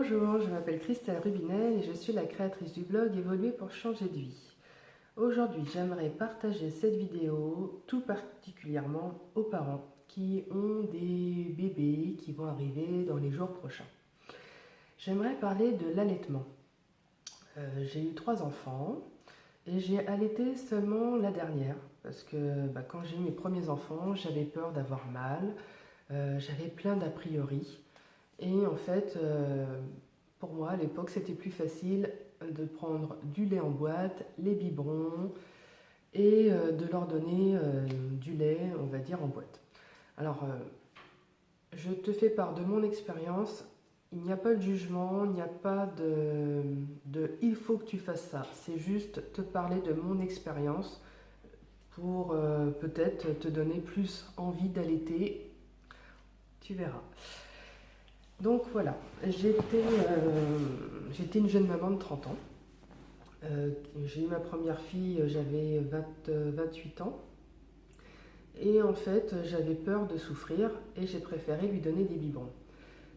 Bonjour, je m'appelle Christelle Rubinel et je suis la créatrice du blog Évoluer pour changer de vie. Aujourd'hui, j'aimerais partager cette vidéo tout particulièrement aux parents qui ont des bébés qui vont arriver dans les jours prochains. J'aimerais parler de l'allaitement. J'ai eu 3 enfants et j'ai allaité seulement la dernière parce que quand j'ai eu mes premiers enfants, j'avais peur d'avoir mal, j'avais plein d'a priori. Et en fait, pour moi, à l'époque, c'était plus facile de prendre du lait en boîte, les biberons, et de leur donner du lait, on va dire, en boîte. Alors, je te fais part de mon expérience. Il n'y a pas de jugement, il n'y a pas de il faut que tu fasses ça. C'est juste te parler de mon expérience pour peut-être te donner plus envie d'allaiter. Tu verras. Donc voilà, j'étais une jeune maman de 30 ans. J'ai eu ma première fille, j'avais 28 ans. Et en fait, j'avais peur de souffrir et j'ai préféré lui donner des biberons.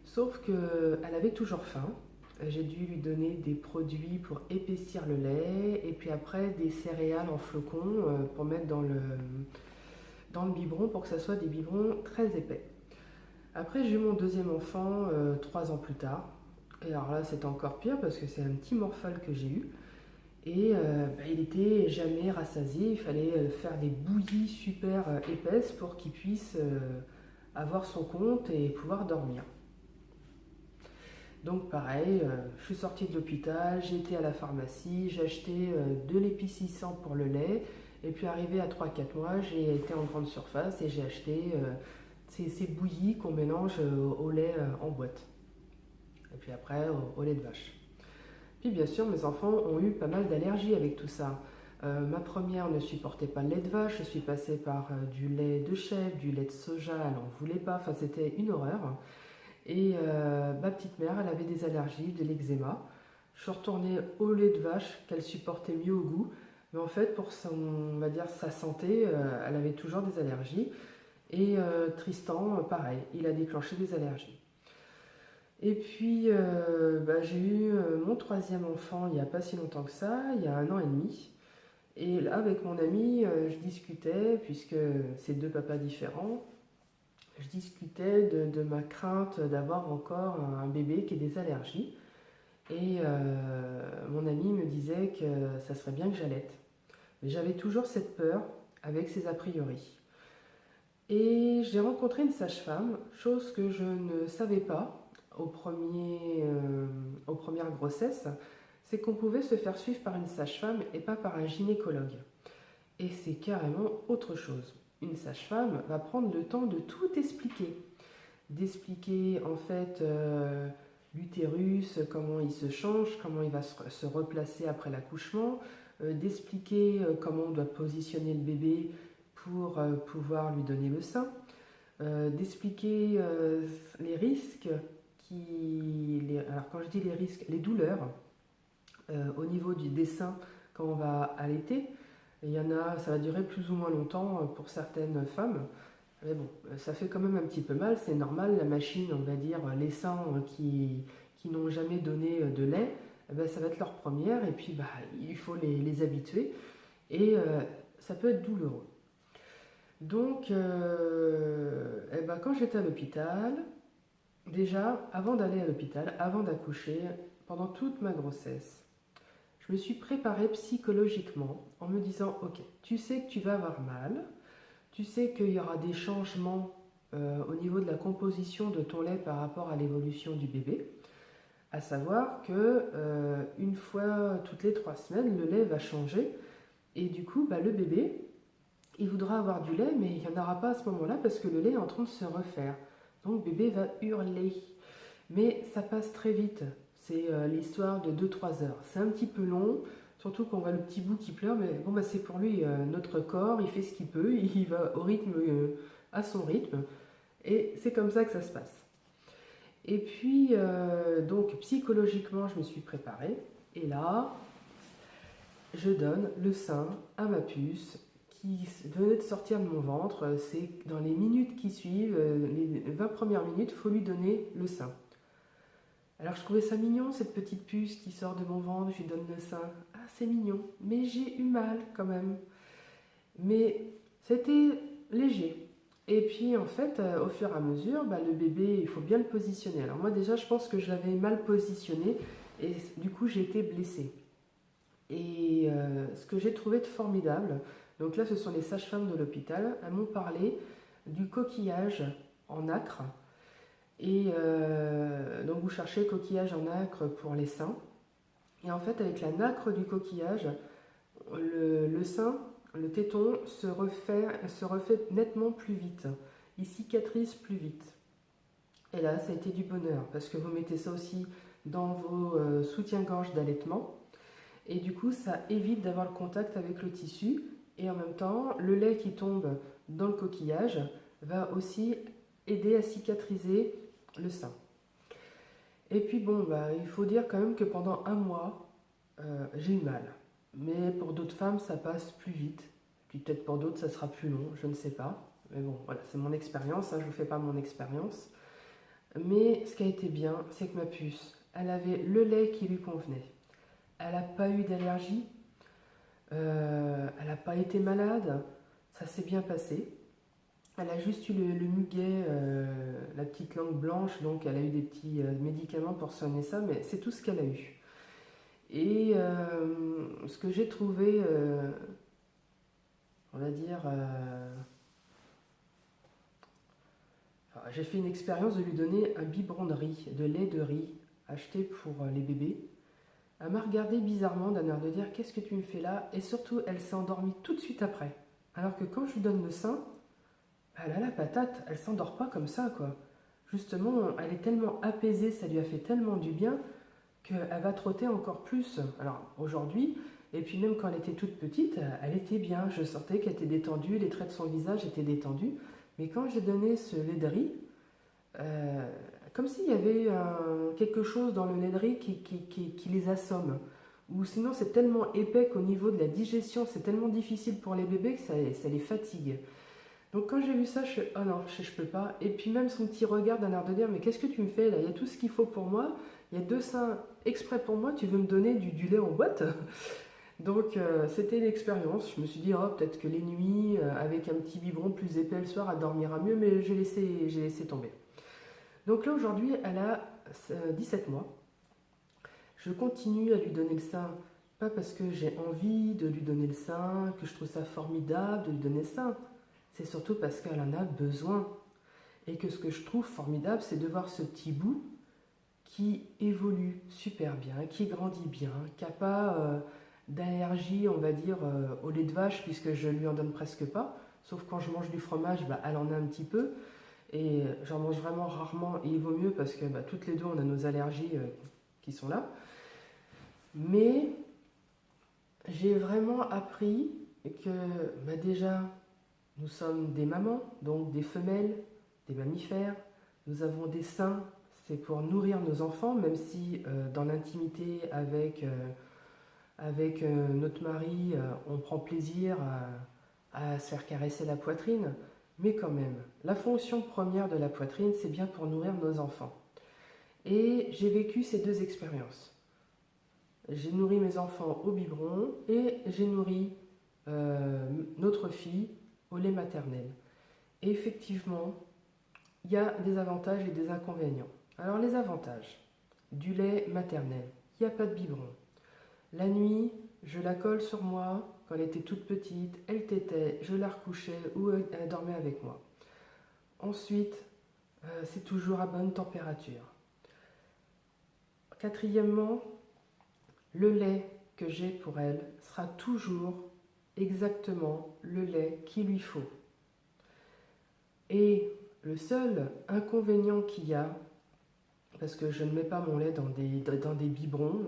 Sauf qu'elle avait toujours faim. J'ai dû lui donner des produits pour épaissir le lait et puis après des céréales en flocons pour mettre dans le biberon pour que ça soit des biberons très épais. Après, j'ai eu mon deuxième enfant 3 ans plus tard. Et alors là, c'était encore pire parce que c'est un petit morphale que j'ai eu. Et il était jamais rassasié. Il fallait faire des bouillies super épaisses pour qu'il puisse avoir son compte et pouvoir dormir. Donc pareil, je suis sortie de l'hôpital, j'ai été à la pharmacie, j'ai acheté de l'épicissant pour le lait. Et puis arrivé à 3 4 mois, j'ai été en grande surface et j'ai acheté ces bouillies qu'on mélange au lait en boîte. Et puis après au lait de vache. Puis bien sûr, mes enfants ont eu pas mal d'allergies avec tout ça. Ma première ne supportait pas le lait de vache, je suis passée par du lait de chèvre, du lait de soja, elle n'en voulait pas, enfin c'était une horreur. Et ma petite mère, elle avait des allergies, de l'eczéma. Je suis retournée au lait de vache qu'elle supportait mieux au goût. Mais en fait, pour son, on va dire, sa santé, elle avait toujours des allergies. Et Tristan, pareil, il a déclenché des allergies. Et puis, j'ai eu mon troisième enfant il n'y a pas si longtemps que ça, il y a 1 an et demi. Et là, avec mon ami, je discutais, puisque c'est 2 papas différents, je discutais de ma crainte d'avoir encore un bébé qui ait des allergies. Et mon ami me disait que ça serait bien que j'allaite. Mais j'avais toujours cette peur avec ces a priori. Et j'ai rencontré une sage-femme, chose que je ne savais pas aux premières grossesses, c'est qu'on pouvait se faire suivre par une sage-femme et pas par un gynécologue. Et c'est carrément autre chose. Une sage-femme va prendre le temps de tout expliquer. D'expliquer en fait l'utérus, comment il se change, comment il va se replacer après l'accouchement, d'expliquer comment on doit positionner le bébé pour pouvoir lui donner le sein, d'expliquer les risques alors quand je dis les risques, les douleurs au niveau des seins quand on va allaiter. Il y en a, ça va durer plus ou moins longtemps pour certaines femmes. Mais bon, ça fait quand même un petit peu mal, c'est normal, la machine, on va dire, les seins qui n'ont jamais donné de lait, ça va être leur première, et puis il faut les habituer, et ça peut être douloureux. Donc, quand j'étais à l'hôpital, déjà, avant d'aller à l'hôpital, avant d'accoucher, pendant toute ma grossesse, je me suis préparée psychologiquement en me disant, ok, tu sais que tu vas avoir mal, tu sais qu'il y aura des changements au niveau de la composition de ton lait par rapport à l'évolution du bébé, à savoir que une fois toutes les 3 semaines, le lait va changer et du coup, le bébé, il voudra avoir du lait, mais il n'y en aura pas à ce moment-là parce que le lait est en train de se refaire. Donc bébé va hurler. Mais ça passe très vite. C'est l'histoire de 2 3 heures. C'est un petit peu long, surtout quand on voit le petit bout qui pleure, mais bon, c'est pour lui, notre corps, il fait ce qu'il peut, il va au rythme, à son rythme, et c'est comme ça que ça se passe. Et puis, donc psychologiquement, je me suis préparée, et là, je donne le sein à ma puce qui venait de sortir de mon ventre. C'est dans les minutes qui suivent, les 20 premières minutes, il faut lui donner le sein. Alors je trouvais ça mignon, cette petite puce qui sort de mon ventre, je lui donne le sein. Ah, c'est mignon, mais j'ai eu mal quand même. Mais c'était léger. Et puis en fait, au fur et à mesure, le bébé, il faut bien le positionner. Alors moi déjà, je pense que je l'avais mal positionné et du coup j'ai été blessée. Et ce que j'ai trouvé de formidable, donc là ce sont les sages-femmes de l'hôpital, elles m'ont parlé du coquillage en nacre. Et donc vous cherchez coquillage en nacre pour les seins. Et en fait avec la nacre du coquillage, le sein, le téton se refait nettement plus vite. Il cicatrise plus vite. Et là ça a été du bonheur parce que vous mettez ça aussi dans vos soutiens-gorge d'allaitement. Et du coup, ça évite d'avoir le contact avec le tissu. Et en même temps, le lait qui tombe dans le coquillage va aussi aider à cicatriser le sein. Et puis bon, il faut dire quand même que pendant un mois, j'ai eu mal. Mais pour d'autres femmes, ça passe plus vite. Puis peut-être pour d'autres, ça sera plus long, je ne sais pas. Mais bon, voilà, c'est mon expérience, hein, je ne vous fais pas mon expérience. Mais ce qui a été bien, c'est que ma puce, elle avait le lait qui lui convenait. Elle n'a pas eu d'allergie, elle n'a pas été malade, ça s'est bien passé. Elle a juste eu le muguet, la petite langue blanche, donc elle a eu des petits médicaments pour soigner ça, mais c'est tout ce qu'elle a eu. Et ce que j'ai trouvé, on va dire, j'ai fait une expérience de lui donner un biberon de riz, de lait de riz, acheté pour les bébés. Elle m'a regardé bizarrement d'un air de dire qu'est-ce que tu me fais là, et surtout elle s'est endormie tout de suite après. Alors que quand je lui donne le sein, elle a la patate, elle s'endort pas comme ça quoi. Justement, elle est tellement apaisée, ça lui a fait tellement du bien qu'elle va trotter encore plus. Alors aujourd'hui, et puis même quand elle était toute petite, elle était bien. Je sentais qu'elle était détendue, les traits de son visage étaient détendus. Mais quand j'ai donné ce lait de riz, euh, comme s'il y avait quelque chose dans le lait de riz qui les assomme. Ou sinon c'est tellement épais qu'au niveau de la digestion, c'est tellement difficile pour les bébés que ça les fatigue. Donc quand j'ai vu ça, je suis oh non, je peux pas. Et puis même son petit regard d'un air de dire mais qu'est-ce que tu me fais là? Il y a tout ce qu'il faut pour moi. Il y a 2 seins exprès pour moi. Tu veux me donner du lait en boîte? Donc c'était l'expérience. Je me suis dit oh peut-être que les nuits avec un petit biberon plus épais le soir, elle dormira mieux. Mais j'ai laissé tomber. Donc là aujourd'hui, elle a 17 mois. Je continue à lui donner le sein, pas parce que j'ai envie de lui donner le sein, que je trouve ça formidable de lui donner le sein. C'est surtout parce qu'elle en a besoin. Et que ce que je trouve formidable, c'est de voir ce petit bout qui évolue super bien, qui grandit bien, qui n'a pas d'allergie, on va dire, au lait de vache, puisque je lui en donne presque pas. Sauf quand je mange du fromage, elle en a un petit peu. Et j'en mange vraiment rarement, et il vaut mieux parce que toutes les deux, on a nos allergies qui sont là. Mais j'ai vraiment appris que déjà, nous sommes des mamans, donc des femelles, des mammifères. Nous avons des seins, c'est pour nourrir nos enfants, même si dans l'intimité avec notre mari, on prend plaisir à se faire caresser la poitrine. Mais quand même, la fonction première de la poitrine, c'est bien pour nourrir nos enfants. Et j'ai vécu ces 2 expériences. J'ai nourri mes enfants au biberon et j'ai nourri notre fille au lait maternel. Et effectivement, il y a des avantages et des inconvénients. Alors les avantages du lait maternel, il n'y a pas de biberon. La nuit, je la colle sur moi. Quand elle était toute petite, elle tétait, je la recouchais ou elle dormait avec moi. Ensuite, c'est toujours à bonne température. Quatrièmement, le lait que j'ai pour elle sera toujours exactement le lait qu'il lui faut. Et le seul inconvénient qu'il y a, parce que je ne mets pas mon lait dans des biberons,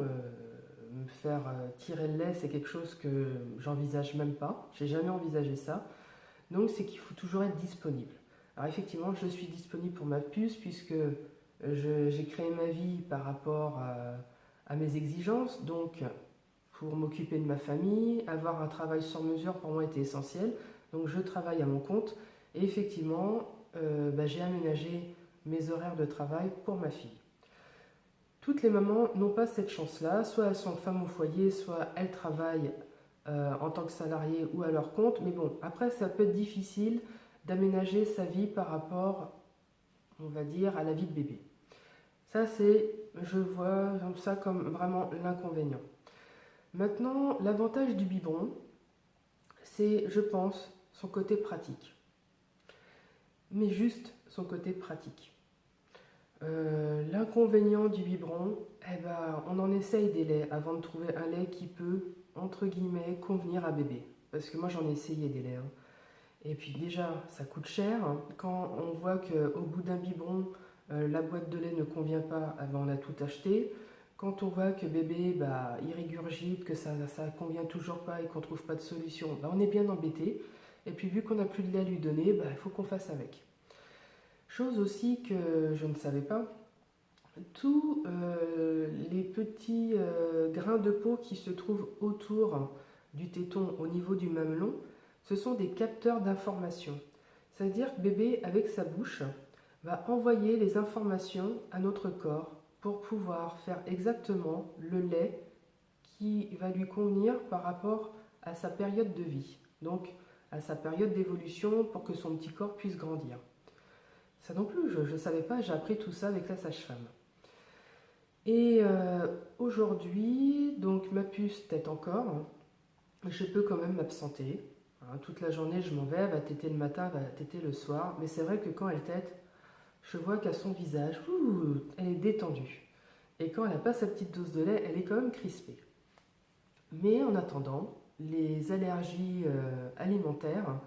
me faire tirer le lait, c'est quelque chose que j'envisage même pas. J'ai jamais envisagé ça. Donc c'est qu'il faut toujours être disponible. Alors effectivement, je suis disponible pour ma puce puisque j'ai créé ma vie par rapport à mes exigences. Donc pour m'occuper de ma famille, avoir un travail sur mesure pour moi était essentiel. Donc je travaille à mon compte et effectivement, j'ai aménagé mes horaires de travail pour ma fille. Toutes les mamans n'ont pas cette chance-là, soit elles sont femmes au foyer, soit elles travaillent en tant que salariées ou à leur compte, mais bon, après ça peut être difficile d'aménager sa vie par rapport, on va dire, à la vie de bébé. Ça je vois ça comme vraiment l'inconvénient. Maintenant, l'avantage du biberon, c'est, je pense, son côté pratique. Mais juste son côté pratique. L'inconvénient du biberon, eh ben, on en essaye des laits avant de trouver un lait qui peut, entre guillemets, convenir à bébé. Parce que moi j'en ai essayé des laits, hein. Et puis déjà, ça coûte cher. Quand on voit qu'au bout d'un biberon, la boîte de lait ne convient pas, eh ben, on a tout acheté. Quand on voit que bébé, bah, il régurgite, que ça ne convient toujours pas et qu'on ne trouve pas de solution, bah, on est bien embêté. Et puis vu qu'on n'a plus de lait à lui donner, bah, il faut qu'on fasse avec. Chose aussi que je ne savais pas, tous les petits grains de peau qui se trouvent autour du téton au niveau du mamelon, ce sont des capteurs d'information. C'est-à-dire que bébé, avec sa bouche, va envoyer les informations à notre corps pour pouvoir faire exactement le lait qui va lui convenir par rapport à sa période de vie, donc à sa période d'évolution pour que son petit corps puisse grandir. Ça non plus, je ne savais pas, j'ai appris tout ça avec la sage-femme. Et aujourd'hui, donc ma puce tète encore, je peux quand même m'absenter. Hein, toute la journée, je m'en vais, elle va téter le matin, elle va téter le soir. Mais c'est vrai que quand elle tète, je vois qu'à son visage, elle est détendue. Et quand elle n'a pas sa petite dose de lait, elle est quand même crispée. Mais en attendant, les allergies alimentaires,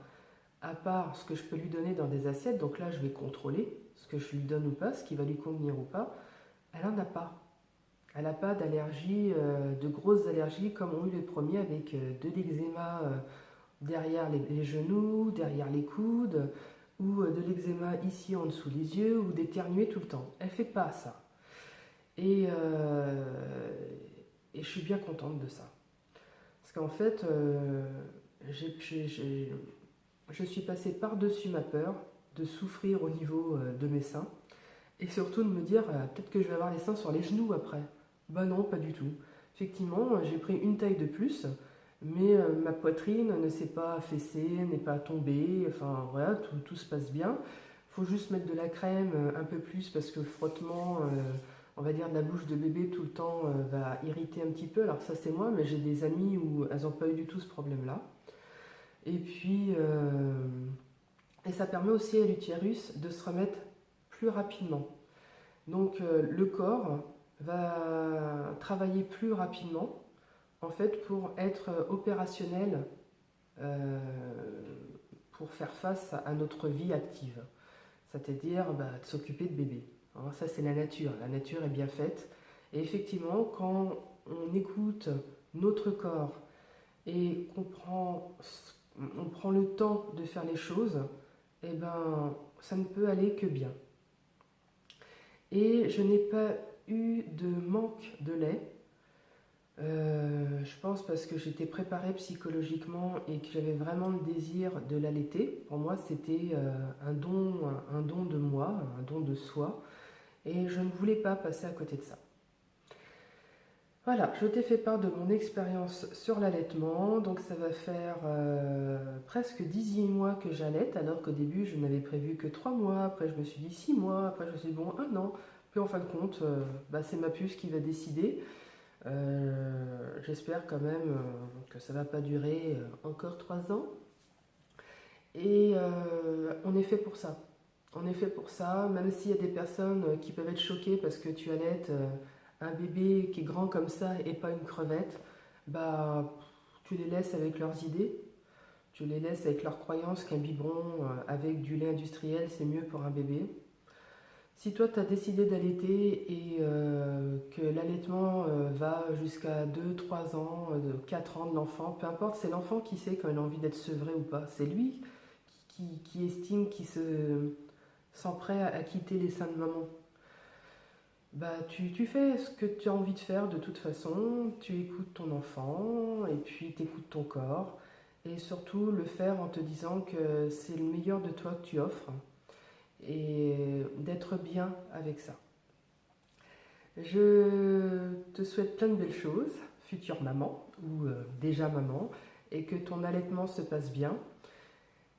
à part ce que je peux lui donner dans des assiettes, donc là je vais contrôler ce que je lui donne ou pas, ce qui va lui convenir ou pas, elle n'en a pas. Elle n'a pas d'allergie, de grosses allergies comme ont eu les premiers avec de l'eczéma derrière les genoux, derrière les coudes, ou de l'eczéma ici en dessous les yeux, ou d'éternuer tout le temps. Elle ne fait pas ça. Et je suis bien contente de ça. Parce qu'en fait, je suis passée par-dessus ma peur de souffrir au niveau de mes seins. Et surtout de me dire, peut-être que je vais avoir les seins sur les genoux après. Bah non, pas du tout. Effectivement, j'ai pris une taille de plus, mais ma poitrine ne s'est pas affaissée, n'est pas tombée, enfin voilà, tout se passe bien. Il faut juste mettre de la crème un peu plus parce que le frottement, on va dire de la bouche de bébé tout le temps va irriter un petit peu. Alors ça c'est moi, mais j'ai des amies où elles n'ont pas eu du tout ce problème-là. Et puis, et ça permet aussi à l'utérus de se remettre plus rapidement. Donc le corps va travailler plus rapidement en fait pour être opérationnel pour faire face à notre vie active, c'est-à-dire de s'occuper de bébé. Alors, ça c'est la nature est bien faite et effectivement quand on écoute notre corps et on prend le temps de faire les choses, eh ben ça ne peut aller que bien. Et je n'ai pas eu de manque de lait. Je pense parce que j'étais préparée psychologiquement et que j'avais vraiment le désir de l'allaiter. Pour moi, c'était un don de moi, un don de soi. Et je ne voulais pas passer à côté de ça. Voilà, je t'ai fait part de mon expérience sur l'allaitement. Donc ça va faire presque 18 mois que j'allaite, alors qu'au début je n'avais prévu que 3 mois, après je me suis dit 6 mois, après je me suis dit bon 1 an. Puis en fin de compte, c'est ma puce qui va décider. J'espère quand même que ça ne va pas durer encore 3 ans. Et on est fait pour ça. On est fait pour ça, même s'il y a des personnes qui peuvent être choquées parce que tu allaites un bébé qui est grand comme ça et pas une crevette, bah tu les laisses avec leurs idées, tu les laisses avec leur croyance qu'un biberon avec du lait industriel c'est mieux pour un bébé. Si toi tu as décidé d'allaiter et que l'allaitement va jusqu'à 2, 3 ans, 4 ans de l'enfant, peu importe, c'est l'enfant qui sait quand il a envie d'être sevré ou pas. C'est lui qui estime qu'il se sent prêt à quitter les seins de maman. Bah, tu fais ce que tu as envie de faire de toute façon, tu écoutes ton enfant et puis tu écoutes ton corps et surtout le faire en te disant que c'est le meilleur de toi que tu offres et d'être bien avec ça. Je te souhaite plein de belles choses, future maman ou déjà maman, et que ton allaitement se passe bien.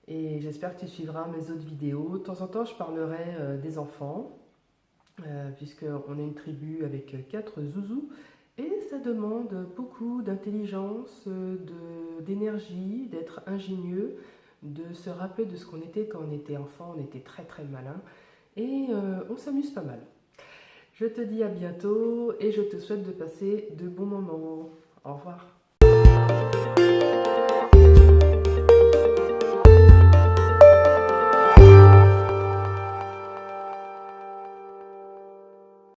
Et j'espère que tu suivras mes autres vidéos. De temps en temps, je parlerai des enfants, puisqu'on est une tribu avec 4 zouzous. Et ça demande beaucoup d'intelligence, d'énergie, d'être ingénieux, de se rappeler de ce qu'on était quand on était enfant. On était très très malin et on s'amuse pas mal. Je te dis à bientôt et je te souhaite de passer de bons moments. Au revoir.